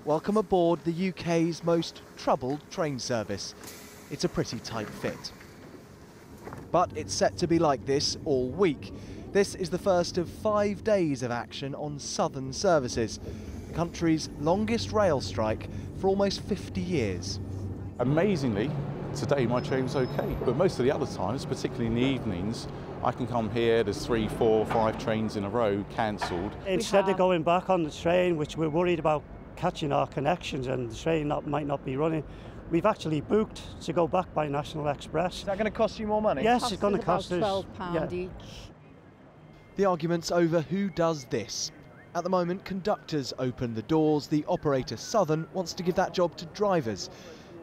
Welcome aboard the UK's most troubled train service. It's a pretty tight fit. But it's set to be like this all week. This is the first of 5 days of action on southern services, the country's longest rail strike for almost 50 years. Amazingly, today my train was okay, but most of the other times, particularly in the evenings, I can come here, there's 3, 4, 5 trains in a row cancelled. Instead of going back on the train, which we're worried about catching our connections and the train might not be running, we've actually booked to go back by National Express. Is that going to cost you more money? Yes, it's going to cost us £12 each. The argument's over who does this. At the moment, conductors open the doors. The operator Southern wants to give that job to drivers.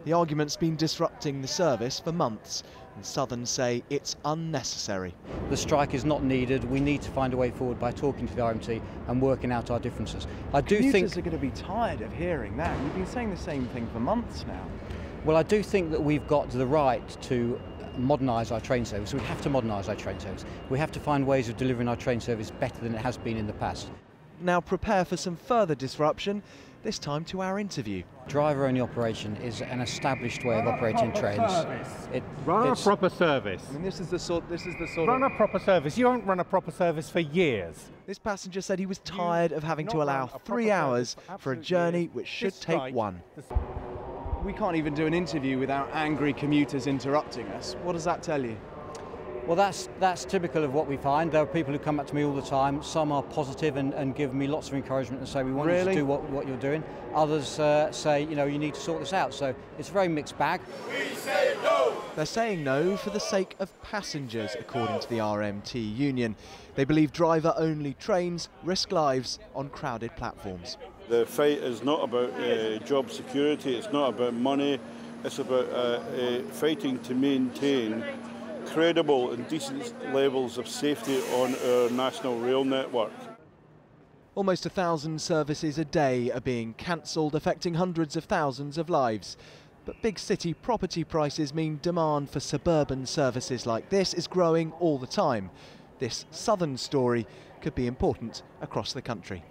The argument's been disrupting the service for months, and Southern say it's unnecessary. The strike is not needed. We need to find a way forward by talking to the RMT and working out our differences. I do think commuters are going to be tired of hearing that. You've been saying the same thing for months now. Well, I do think that we've got the right to modernise our train service. We have to modernise our train service. We have to find ways of delivering our train service better than it has been in the past. Now prepare for some further disruption, this time to our interview. Driver-only operation is an established way of operating trains. Run a proper service. I mean, this is the sort Run a proper service. You won't run a proper service for years. This passenger said he was tired of having to allow 3 hours for a journey which should take 1. We can't even do an interview without angry commuters interrupting us. What does that tell you? Well, that's typical of what we find. There are people who come up to me all the time. Some are positive and give me lots of encouragement and say, we want you to do what you're doing. Others say, you know, you need to sort this out. So it's a very mixed bag. We say no! They're saying no for the sake of passengers, according to the RMT union. They believe driver-only trains risk lives on crowded platforms. The fight is not about job security, it's not about money, it's about fighting to maintain credible and decent levels of safety on our national rail network. Almost 1,000 services a day are being cancelled, affecting hundreds of thousands of lives. But big city property prices mean demand for suburban services like this is growing all the time. This southern story could be important across the country.